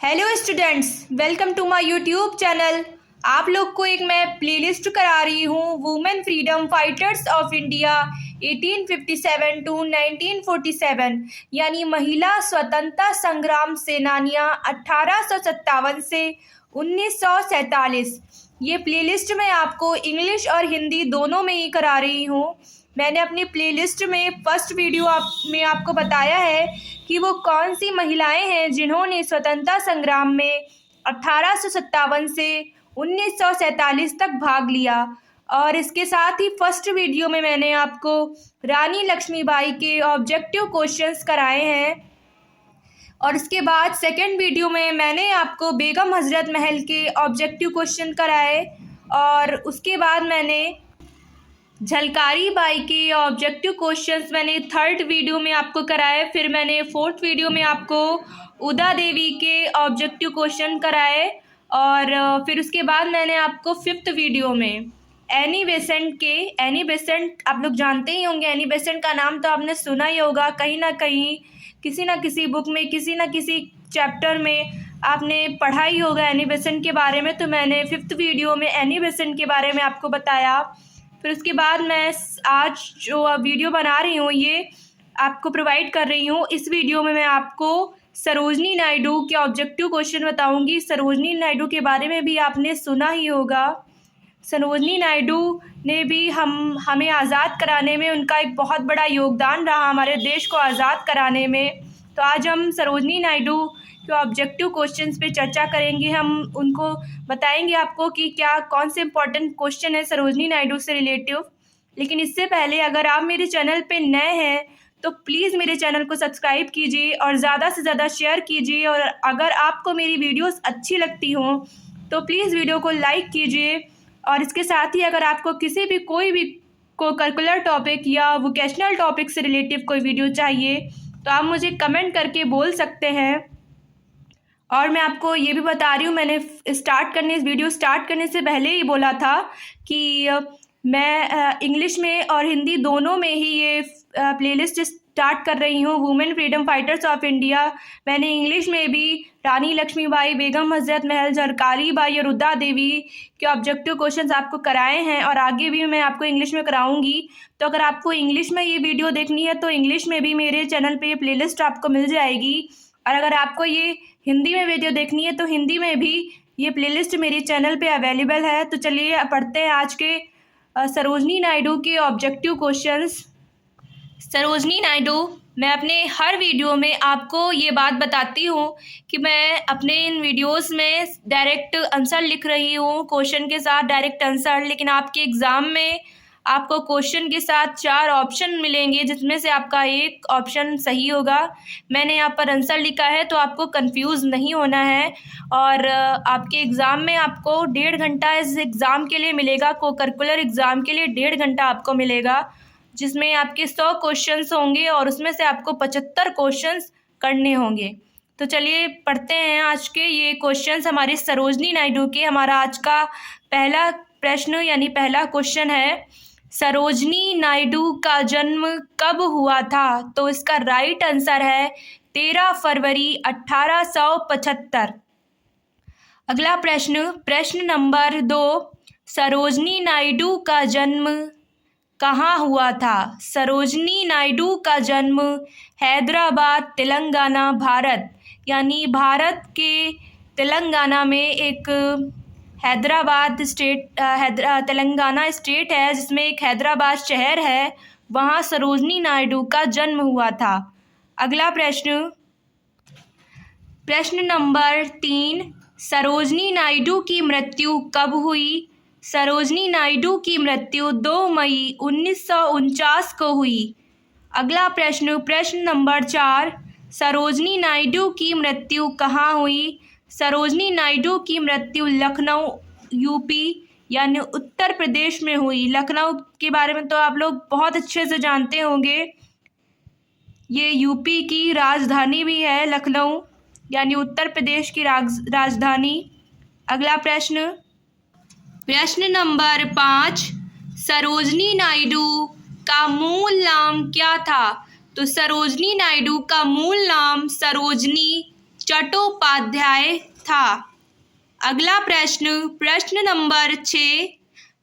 Hello students, welcome to my YouTube channel. आप लोग को एक मैं प्लेलिस्ट करा रही हूँ women freedom fighters of India 1857 to 1947, यानी महिला स्वतंत्रता संग्राम सेनानियाँ 1857 से 1947। ये प्लेलिस्ट मैं आपको इंग्लिश और हिंदी दोनों में ही करा रही हूँ। मैंने अपनी प्लेलिस्ट में फर्स्ट वीडियो में आपको बताया है कि वो कौन सी महिलाएं हैं जिन्होंने स्वतंत्रता संग्राम में 1857 से 1947 तक भाग लिया। और इसके साथ ही फर्स्ट वीडियो में मैंने आपको रानी लक्ष्मीबाई के ऑब्जेक्टिव क्वेश्चंस कराए हैं। और इसके बाद सेकंड वीडियो में मैंने आपको बेगम हजरत महल के ऑब्जेक्टिव क्वेश्चन कराए। और उसके बाद मैंने झलकारी बाई के ऑब्जेक्टिव क्वेश्चंस मैंने थर्ड वीडियो में आपको कराए। फिर मैंने फोर्थ वीडियो में आपको उदा देवी के ऑब्जेक्टिव क्वेश्चन कराए। और फिर उसके बाद मैंने आपको फिफ्थ वीडियो में एनी बेसेंट आप लोग जानते ही होंगे। एनी बेसेंट का नाम तो आपने सुना ही होगा, कहीं ना कहीं किसी ना किसी बुक में किसी ना किसी चैप्टर में आपने पढ़ा ही होगा एनी बेसेंट के बारे में। तो मैंने फिफ्थ वीडियो में एनी बेसेंट के बारे में आपको बताया। फिर उसके बाद मैं आज जो वीडियो बना रही हूँ ये आपको प्रोवाइड कर रही हूँ। इस वीडियो में मैं आपको सरोजनी नायडू के ऑब्जेक्टिव क्वेश्चन बताऊंगी। सरोजनी नायडू के बारे में भी आपने सुना ही होगा। सरोजनी नायडू ने भी हमें आज़ाद कराने में उनका एक बहुत बड़ा योगदान रहा, हमारे देश को आज़ाद कराने में। तो आज हम सरोजनी नायडू के ऑब्जेक्टिव क्वेश्चंस पे चर्चा करेंगे। हम उनको बताएंगे आपको कि क्या कौन से इम्पोर्टेंट क्वेश्चन है सरोजनी नायडू से रिलेटिव। लेकिन इससे पहले अगर आप मेरे चैनल पे नए हैं तो प्लीज़ मेरे चैनल को सब्सक्राइब कीजिए और ज़्यादा से ज़्यादा शेयर कीजिए। और अगर आपको मेरी वीडियोस अच्छी लगती हों तो प्लीज़ वीडियो को लाइक कीजिए। और इसके साथ ही अगर आपको कोई भी करिकुलर टॉपिक या वोकेशनल टॉपिक से रिलेटिव कोई वीडियो चाहिए तो आप मुझे कमेंट करके बोल सकते हैं। और मैं आपको ये भी बता रही हूँ, मैंने वीडियो स्टार्ट करने से पहले ही बोला था कि मैं इंग्लिश में और हिंदी दोनों में ही ये प्लेलिस्ट स्टार्ट कर रही हूँ women freedom fighters of India. मैंने इंग्लिश में भी रानी लक्ष्मीबाई, बेगम हजरत महल, झलकारी बाई और उदा देवी के ऑब्जेक्टिव क्वेश्चंस आपको कराए हैं और आगे भी मैं आपको इंग्लिश में कराऊंगी। तो अगर आपको इंग्लिश में ये वीडियो देखनी है तो इंग्लिश में भी मेरे चैनल पे ये प्लेलिस्ट आपको मिल जाएगी। और अगर आपको ये हिंदी में वीडियो देखनी है तो हिंदी में भी ये प्लेलिस्ट मेरे चैनल पे अवेलेबल है। तो चलिए पढ़ते हैं आज के सरोजनी नायडू के ऑब्जेक्टिव क्वेश्चंस। सरोजनी नायडू, मैं अपने हर वीडियो में आपको ये बात बताती हूँ कि मैं अपने इन वीडियोस में डायरेक्ट आंसर लिख रही हूँ, क्वेश्चन के साथ डायरेक्ट आंसर। लेकिन आपके एग्ज़ाम में आपको क्वेश्चन के साथ 4 ऑप्शन मिलेंगे जिसमें से आपका एक ऑप्शन सही होगा। मैंने यहाँ पर आंसर लिखा है तो आपको कंफ्यूज नहीं होना है। और आपके एग्ज़ाम में आपको 1.5 घंटा इस एग्ज़ाम के लिए मिलेगा। करिकुलर एग्ज़ाम के लिए 1.5 घंटा आपको मिलेगा जिसमें आपके 100 क्वेश्चंस होंगे और उसमें से आपको 75 क्वेश्चंस करने होंगे। तो चलिए पढ़ते हैं आज के ये क्वेश्चंस हमारे सरोजनी नायडू के। हमारा आज का पहला प्रश्न यानी पहला क्वेश्चन है, सरोजनी नायडू का जन्म कब हुआ था? तो इसका राइट आंसर है 13 फरवरी 1875। अगला प्रश्न नंबर 2, सरोजनी नायडू का जन्म कहाँ हुआ था? सरोजनी नायडू का जन्म हैदराबाद, तेलंगाना, भारत, यानी भारत के तेलंगाना में एक हैदराबाद स्टेट तेलंगाना स्टेट है जिसमें एक हैदराबाद शहर है, वहाँ सरोजनी नायडू का जन्म हुआ था। अगला प्रश्न नंबर 3, सरोजनी नायडू की मृत्यु कब हुई? सरोजनी नायडू की मृत्यु 2 मई 1949 को हुई। अगला प्रश्न नंबर 4, सरोजनी नायडू की मृत्यु कहाँ हुई? सरोजनी नायडू की मृत्यु लखनऊ, यूपी, यानी उत्तर प्रदेश में हुई। लखनऊ के बारे में तो आप लोग बहुत अच्छे से जानते होंगे, ये यूपी की राजधानी भी है लखनऊ, यानी उत्तर प्रदेश की राजधानी। अगला प्रश्न नंबर 5, सरोजनी नायडू का मूल नाम क्या था? तो सरोजनी नायडू का मूल नाम सरोजनी चट्टोपाध्याय था। अगला प्रश्न नंबर 6,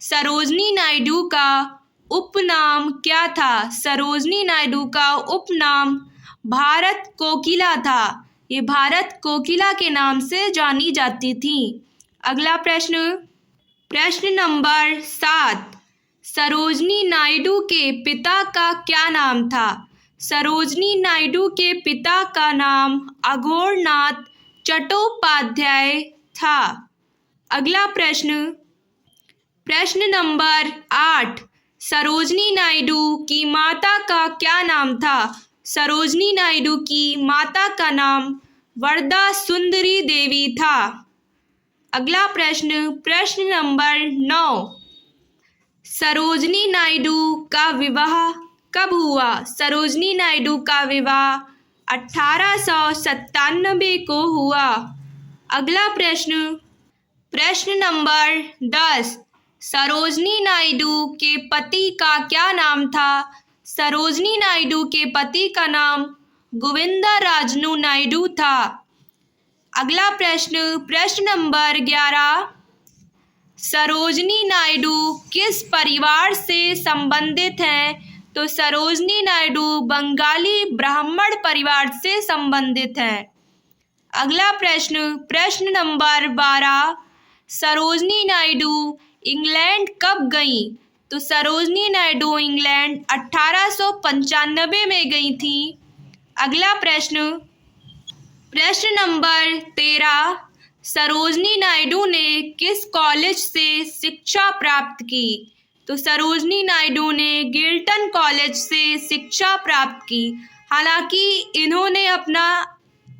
सरोजिनी नायडू का उपनाम क्या था? सरोजिनी नायडू का उपनाम भारत कोकिला था। ये भारत कोकिला के नाम से जानी जाती थी। अगला प्रश्न नंबर 7, सरोजिनी नायडू के पिता का क्या नाम था? सरोजिनी नायडू के पिता का नाम अघोरनाथ चट्टोपाध्याय था। अगला प्रश्न नंबर 8, सरोजिनी नायडू की माता का क्या नाम था? सरोजिनी नायडू की माता का नाम वरदा सुंदरी देवी था। अगला प्रश्न नंबर 9, सरोजिनी नायडू का विवाह कब हुआ? सरोजिनी नायडू का विवाह 1897 को हुआ। अगला प्रश्न नंबर 10, सरोजिनी नायडू के पति का क्या नाम था? सरोजिनी नायडू के पति का नाम गोविंदराजनु नायडू था। अगला प्रश्न नंबर 11, सरोजिनी नायडू किस परिवार से संबंधित हैं? तो सरोजिनी नायडू बंगाली ब्राह्मण परिवार से संबंधित हैं। अगला प्रश्न नंबर 12, सरोजिनी नायडू इंग्लैंड कब गई? तो सरोजिनी नायडू इंग्लैंड 1895 में गई थी। अगला प्रश्न नंबर 13, सरोजिनी नायडू ने किस कॉलेज से शिक्षा प्राप्त की? तो सरोजिनी नायडू ने गिल्टन कॉलेज से शिक्षा प्राप्त की। हालांकि इन्होंने अपना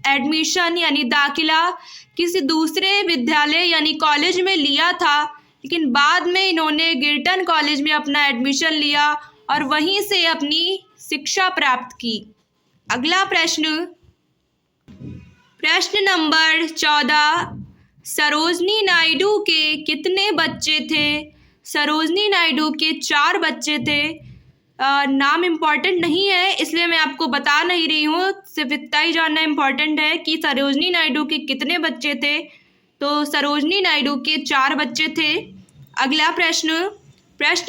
एडमिशन यानी दाखिला किसी दूसरे विद्यालय यानी कॉलेज में लिया था, लेकिन बाद में इन्होंने गिल्टन कॉलेज में अपना एडमिशन लिया और वहीं से अपनी शिक्षा प्राप्त की। अगला प्रश्न नंबर 14, सरोजिनी नायडू के कितने बच्चे थे? सरोजिनी नायडू के 4 बच्चे थे। नाम इम्पॉर्टेंट नहीं है इसलिए मैं आपको बता नहीं रही हूँ, सिर्फ इतना ही जानना इम्पॉर्टेंट है कि सरोजिनी नायडू के कितने बच्चे थे। तो सरोजिनी नायडू के 4 बच्चे थे। अगला प्रश्न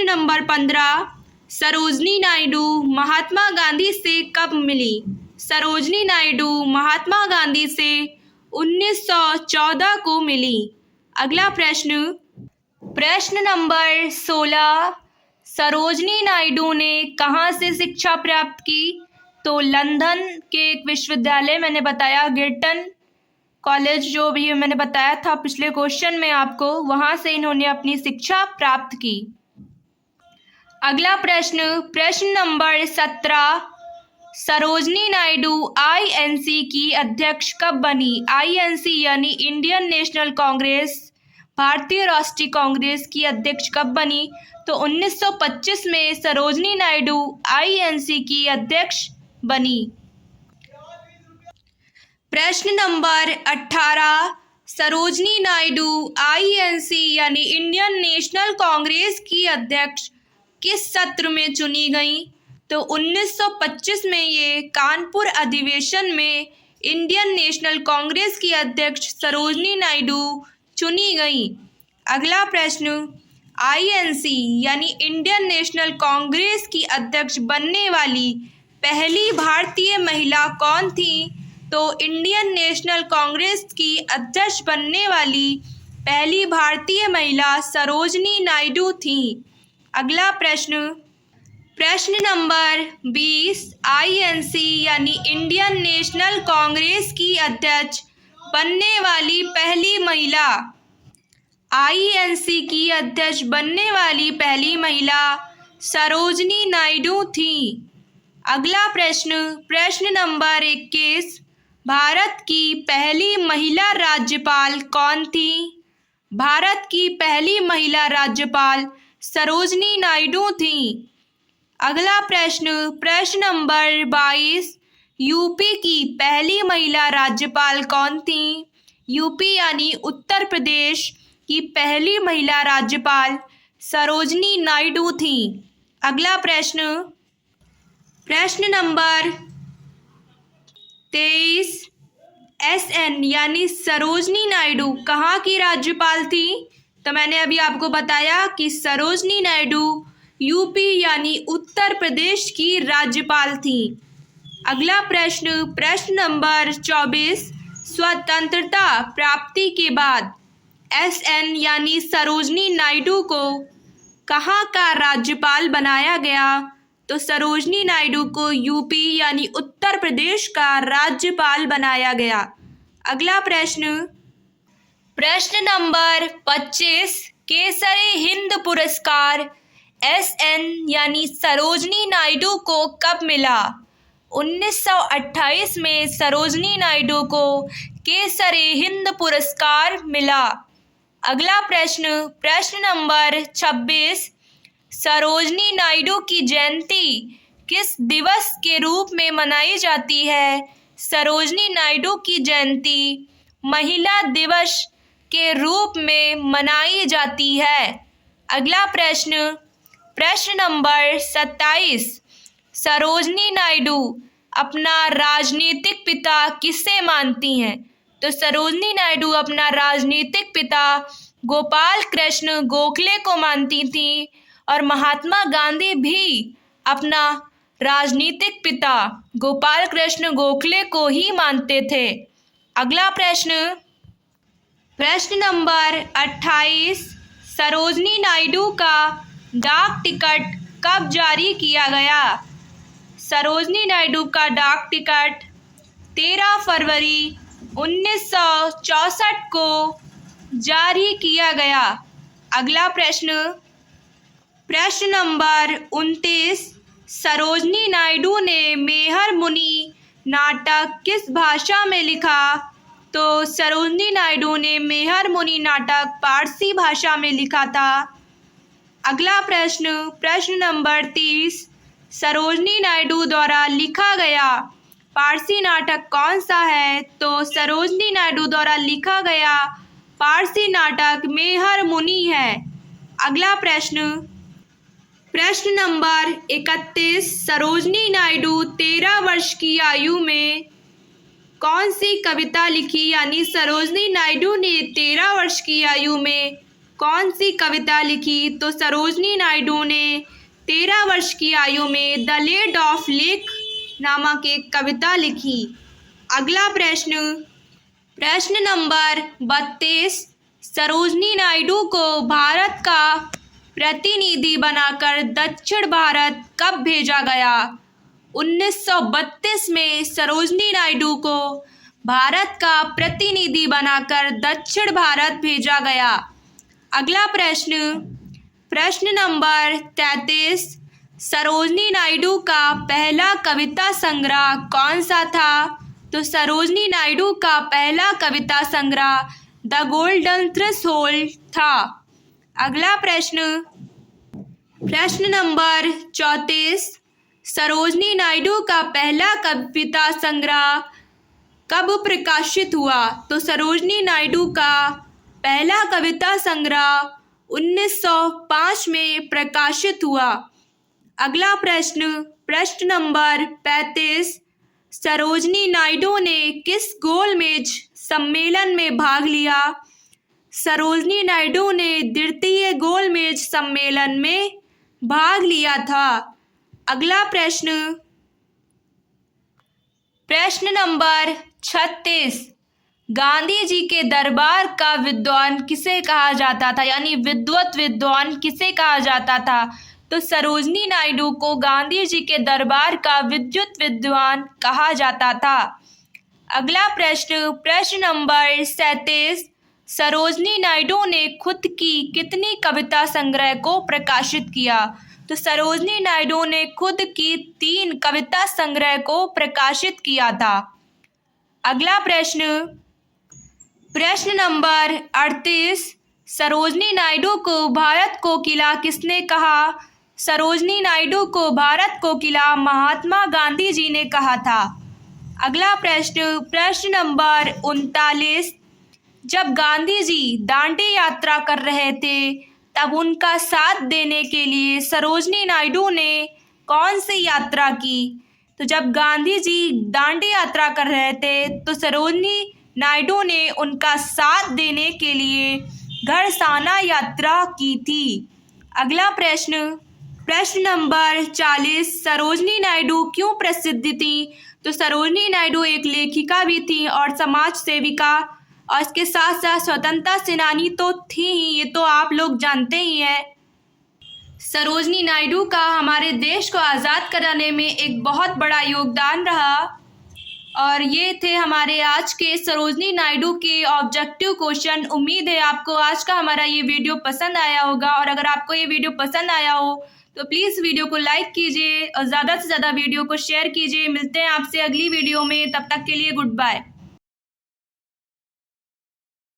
नंबर 15, सरोजिनी नायडू महात्मा गांधी से कब मिली? सरोजिनी नायडू महात्मा गांधी से 1914 को मिली। अगला प्रश्न नंबर 16, सरोजिनी नायडू ने कहाँ से शिक्षा प्राप्त की? तो लंदन के एक विश्वविद्यालय, मैंने बताया गिल्टन कॉलेज, जो भी मैंने बताया था पिछले क्वेश्चन में आपको, वहाँ से इन्होंने अपनी शिक्षा प्राप्त की। अगला प्रश्न नंबर 17, सरोजिनी नायडू आईएनसी की अध्यक्ष कब बनी? आईएनसी यानी इंडियन नेशनल कांग्रेस, भारतीय राष्ट्रीय कांग्रेस की अध्यक्ष कब बनी? तो 1925 में सरोजिनी नायडू आईएनसी की अध्यक्ष बनी। प्रश्न नंबर 18, सरोजिनी नायडू आईएनसी यानी इंडियन नेशनल कांग्रेस की अध्यक्ष किस सत्र में चुनी गई? तो 1925 में ये कानपुर अधिवेशन में इंडियन नेशनल कांग्रेस की अध्यक्ष सरोजिनी नायडू चुनी गई। अगला आईएनसी यानी इंडियन नेशनल कांग्रेस की अध्यक्ष बनने वाली पहली भारतीय महिला कौन थी? तो इंडियन नेशनल कांग्रेस की अध्यक्ष बनने वाली पहली भारतीय महिला सरोजिनी नायडू थी। अगला प्रश्न नंबर 20, आईएनसी यानी इंडियन नेशनल कांग्रेस की अध्यक्ष बनने वाली पहली महिला। आईएनसी की अध्यक्ष बनने वाली पहली महिला सरोजिनी नायडू थी। अगला प्रश्न नंबर 21, भारत की पहली महिला राज्यपाल कौन थी? भारत की पहली महिला राज्यपाल सरोजिनी नायडू थी। अगला प्रश्न नंबर 22, यूपी की पहली महिला राज्यपाल कौन थी? यूपी यानी उत्तर प्रदेश की पहली महिला राज्यपाल सरोजिनी नायडू थी। अगला प्रश्न नंबर 23, SN यानी सरोजनी नायडू कहाँ की राज्यपाल थी? तो मैंने अभी आपको बताया कि सरोजनी नायडू यूपी यानी उत्तर प्रदेश की राज्यपाल थी। अगला प्रश्न, प्रश्न नंबर 24, स्वतंत्रता प्राप्ति के बाद SN यानी सरोजनी नायडू को कहाँ का राज्यपाल बनाया गया? तो सरोजनी नायडू को यूपी यानी उत्तर प्रदेश का राज्यपाल बनाया गया। अगला प्रश्न, प्रश्न नंबर 25, केसरी हिंद पुरस्कार SN यानी सरोजनी नायडू को कब मिला? 1928 में सरोजनी नायडू को केसरी हिंद पुरस्कार मिला। अगला प्रश्न, प्रश्न नंबर 26, सरोजनी नायडू की जयंती किस दिवस के रूप में मनाई जाती है? सरोजनी नायडू की जयंती महिला दिवस के रूप में मनाई जाती है। अगला प्रश्न, प्रश्न नंबर 27, सरोजनी नायडू अपना राजनीतिक पिता किसे मानती हैं? तो सरोजनी नायडू अपना राजनीतिक पिता गोपाल कृष्ण गोखले को मानती थी और महात्मा गांधी भी अपना राजनीतिक पिता गोपाल कृष्ण गोखले को ही मानते थे। अगला प्रश्न, प्रश्न नंबर 28, सरोजनी नायडू का डाक टिकट कब जारी किया गया? सरोजनी नायडू का डाक टिकट 13 फरवरी 1964 को जारी किया गया। अगला प्रश्न, प्रश्न नंबर 29, सरोजनी नायडू ने मेहर मुनि नाटक किस भाषा में लिखा? तो सरोजनी नायडू ने मेहर मुनि नाटक पारसी भाषा में लिखा था। अगला प्रश्न, प्रश्न नंबर 30, सरोजनी नायडू द्वारा लिखा गया पारसी नाटक कौन सा है? तो सरोजनी नायडू द्वारा लिखा गया पारसी नाटक मेहर मुनि है। अगला प्रश्न, प्रश्न नंबर 31, सरोजनी नायडू 13 वर्ष की आयु में कौन सी कविता लिखी? यानी सरोजनी नायडू ने 13 वर्ष की आयु में कौन सी कविता लिखी? तो सरोजनी नायडू ने 13 वर्ष की आयु में द लेड ऑफ लेक नामक एक कविता लिखी। अगला प्रश्न, प्रश्न नंबर 32, सरोजनी नायडू को भारत का प्रतिनिधि बनाकर दक्षिण भारत कब भेजा गया? 1932 में सरोजनी नायडू को भारत का प्रतिनिधि बनाकर दक्षिण भारत भेजा गया। अगला प्रश्न, प्रश्न नंबर 33, सरोजनी नायडू का पहला कविता संग्रह कौन सा था? तो सरोजनी नायडू का पहला कविता संग्रह द गोल्डन थ्रेशोल्ड था। अगला प्रश्न, प्रश्न नंबर 34, सरोजनी नायडू का पहला कविता संग्रह कब प्रकाशित हुआ? तो सरोजनी नायडू का पहला कविता संग्रह 1905 में प्रकाशित हुआ। अगला प्रश्न, प्रश्न नंबर 35, सरोजनी नायडू ने किस गोलमेज सम्मेलन में भाग लिया? सरोजनी नायडू ने द्वितीय गोलमेज सम्मेलन में भाग लिया था। अगला प्रश्न, प्रश्न नंबर 36, गांधी जी के दरबार का विद्वान किसे कहा जाता था? यानी विद्वत विद्वान किसे कहा जाता था? तो सरोजनी नायडू को गांधी जी के दरबार का विद्युत विद्वान कहा जाता था। अगला प्रश्न, प्रश्न नंबर 37, सरोजनी नायडू ने खुद की कितनी कविता संग्रह को प्रकाशित किया? तो सरोजनी नायडू ने खुद की 3 कविता संग्रह को प्रकाशित किया था। अगला प्रश्न, प्रश्न नंबर 38, सरोजनी नायडू को भारत कोकिला किसने कहा? सरोजनी नायडू को भारत कोकिला महात्मा गांधी जी ने कहा था। अगला प्रश्न, प्रश्न नंबर 39, जब गांधी जी दांडी यात्रा कर रहे थे तब उनका साथ देने के लिए सरोजनी नायडू ने कौन सी यात्रा की? तो जब गांधी जी दांडी यात्रा कर रहे थे तो सरोजनी नायडू ने उनका साथ देने के लिए घरसाना यात्रा की थी। अगला प्रश्न नंबर 40, सरोजनी नायडू क्यों प्रसिद्ध थी? तो सरोजनी नायडू एक लेखिका भी थी और समाज सेविका, और इसके साथ साथ स्वतंत्रता सेनानी तो थी ही, ये तो आप लोग जानते ही हैं। सरोजनी नायडू का हमारे देश को आज़ाद कराने में एक बहुत बड़ा योगदान रहा। और ये थे हमारे आज के सरोजनी नायडू के ऑब्जेक्टिव क्वेश्चन। उम्मीद है आपको आज का हमारा ये वीडियो पसंद आया होगा, और अगर आपको ये वीडियो पसंद आया हो तो प्लीज़ वीडियो को लाइक कीजिए और ज़्यादा से ज़्यादा वीडियो को शेयर कीजिए। मिलते हैं आपसे अगली वीडियो में, तब तक के लिए गुड बाय।